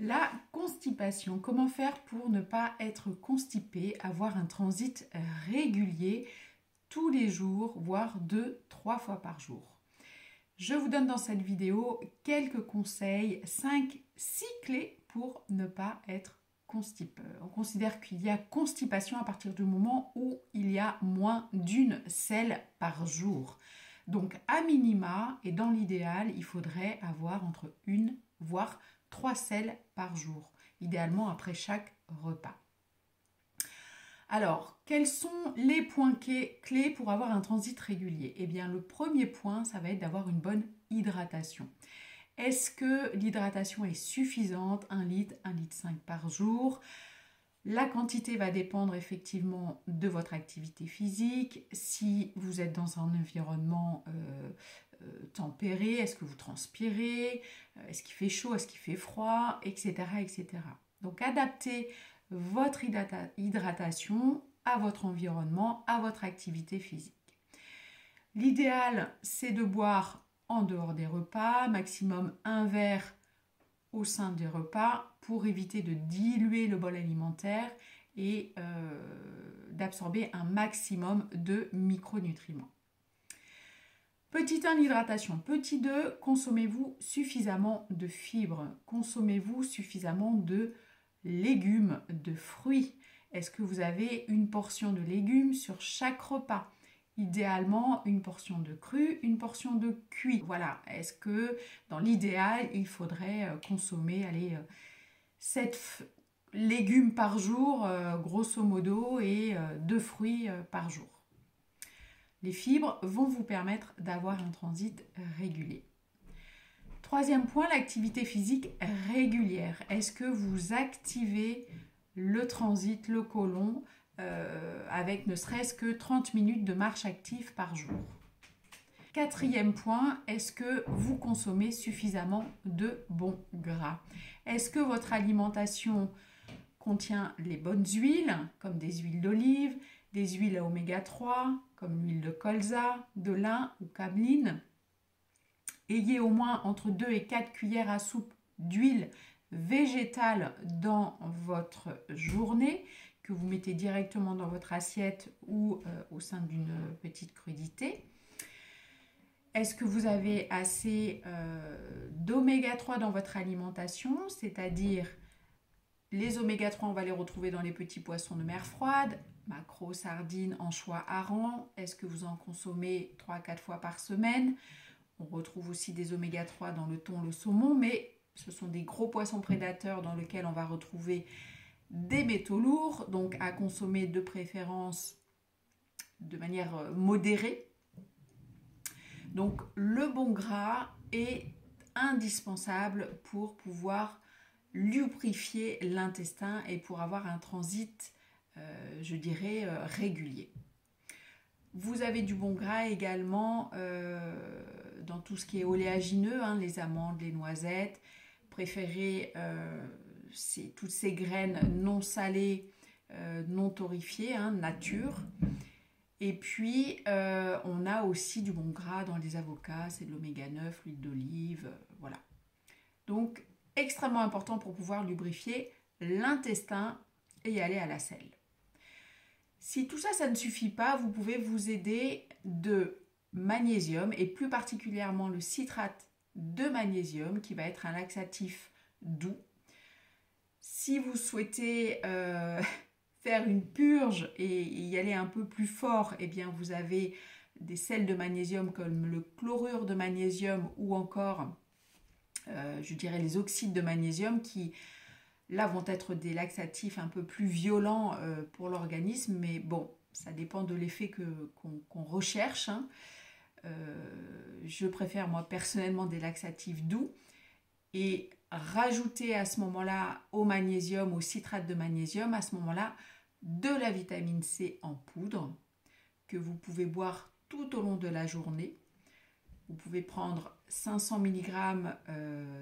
La constipation, comment faire pour ne pas être constipé, avoir un transit régulier tous les jours, voire 2-3 fois par jour. Je vous donne dans cette vidéo quelques conseils, 6 clés pour ne pas être constipé. On considère qu'il y a constipation à partir du moment où il y a moins d'une selle par jour. Donc à minima et dans l'idéal, il faudrait avoir entre 1 voire 3 selles par jour, idéalement après chaque repas. Alors, quels sont les points clés pour avoir un transit régulier? Eh bien, le premier point, ça va être d'avoir une bonne hydratation. Est-ce que l'hydratation est suffisante? 1 litre, 1,5 litre par jour. La quantité va dépendre effectivement de votre activité physique. Si vous êtes dans un environnement tempéré, est-ce que vous transpirez? Est-ce qu'il fait chaud? Est-ce qu'il fait froid? Etc. etc. Donc adaptez votre hydratation à votre environnement, à votre activité physique. L'idéal, c'est de boire en dehors des repas, maximum 1 verre au sein des repas pour éviter de diluer le bol alimentaire et d'absorber un maximum de micronutriments. Petit 1, l'hydratation. Petit 2, consommez-vous suffisamment de fibres. Consommez-vous suffisamment de légumes, de fruits. Est-ce que vous avez une portion de légumes sur chaque repas? Idéalement, une portion de cru, une portion de cuit. Voilà, est-ce que dans l'idéal, il faudrait consommer 7 légumes par jour, grosso modo, et 2 fruits par jour. Les fibres vont vous permettre d'avoir un transit régulier. Troisième point, l'activité physique régulière. Est-ce que vous activez le transit, le côlon, avec ne serait-ce que 30 minutes de marche active par jour? Quatrième point, est-ce que vous consommez suffisamment de bons gras? Est-ce que votre alimentation contient les bonnes huiles, comme des huiles d'olive, des huiles à oméga 3, comme l'huile de colza, de lin ou cameline? Ayez au moins entre 2 et 4 cuillères à soupe d'huile végétale dans votre journée, que vous mettez directement dans votre assiette ou au sein d'une petite crudité. Est-ce que vous avez assez d'oméga 3 dans votre alimentation? C'est-à-dire les oméga 3, on va les retrouver dans les petits poissons de mer froide, maquereaux, sardines, anchois, harengs. Est-ce que vous en consommez 3 à 4 fois par semaine? On retrouve aussi des oméga 3 dans le thon, le saumon, mais ce sont des gros poissons prédateurs dans lesquels on va retrouver des métaux lourds, donc à consommer de préférence de manière modérée. Donc le bon gras est indispensable pour pouvoir lubrifier l'intestin et pour avoir un transit, je dirais, régulier. Vous avez du bon gras également dans tout ce qui est oléagineux, hein, les amandes, les noisettes. Préférez toutes ces graines non salées, non torréfiées, hein, nature. Et puis, on a aussi du bon gras dans les avocats, c'est de l'oméga 9, l'huile d'olive, voilà. Donc, extrêmement important pour pouvoir lubrifier l'intestin et aller à la selle. Si tout ça, ça ne suffit pas, vous pouvez vous aider de magnésium et plus particulièrement le citrate de magnésium qui va être un laxatif doux. Si vous souhaitez faire une purge et y aller un peu plus fort, eh bien vous avez des sels de magnésium comme le chlorure de magnésium ou encore, je dirais, les oxydes de magnésium qui là vont être des laxatifs un peu plus violents pour l'organisme, mais bon, ça dépend de l'effet qu'on recherche, hein. Je préfère moi personnellement des laxatifs doux et rajouter à ce moment-là au magnésium, au citrate de magnésium, à ce moment-là de la vitamine C en poudre que vous pouvez boire tout au long de la journée. Vous pouvez prendre 500 mg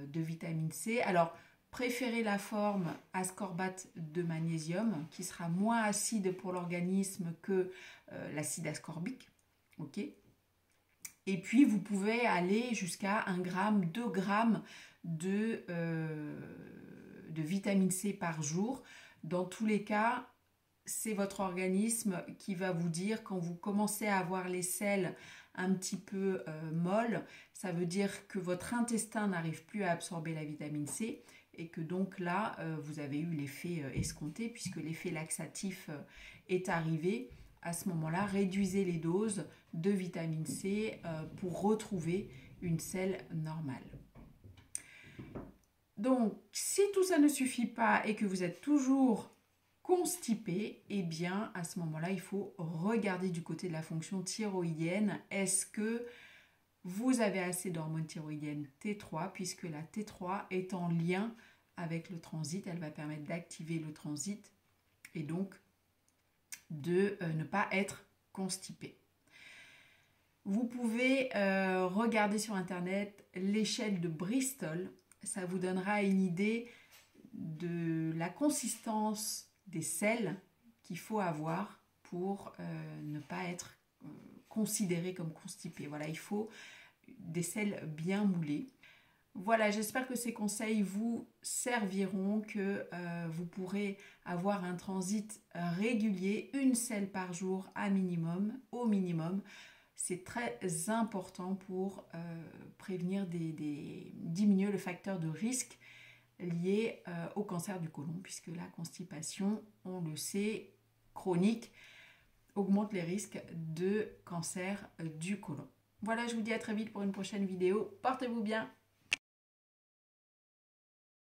de vitamine C. Alors, préférez la forme ascorbate de magnésium qui sera moins acide pour l'organisme que l'acide ascorbique. Ok. Et puis, vous pouvez aller jusqu'à 1 g, 2 g de de vitamine C par jour. Dans tous les cas, c'est votre organisme qui va vous dire quand vous commencez à avoir les selles un petit peu molles, ça veut dire que votre intestin n'arrive plus à absorber la vitamine C et que donc là, vous avez eu l'effet escompté puisque l'effet laxatif est arrivé. À ce moment-là, réduisez les doses de vitamine C pour retrouver une selle normale. Donc, si tout ça ne suffit pas et que vous êtes toujours constipé, eh bien, à ce moment-là, il faut regarder du côté de la fonction thyroïdienne. Est-ce que vous avez assez d'hormones thyroïdiennes T3, puisque la T3 est en lien avec le transit. Elle va permettre d'activer le transit et donc de ne pas être constipé. Vous pouvez regarder sur Internet l'échelle de Bristol. Ça vous donnera une idée de la consistance des selles qu'il faut avoir pour ne pas être considéré comme constipé. Voilà, il faut des selles bien moulées. Voilà, j'espère que ces conseils vous serviront, que vous pourrez avoir un transit régulier, une selle par jour au minimum. C'est très important pour prévenir diminuer le facteur de risque lié au cancer du côlon, puisque la constipation, on le sait, chronique, augmente les risques de cancer du côlon. Voilà, je vous dis à très vite pour une prochaine vidéo. Portez-vous bien.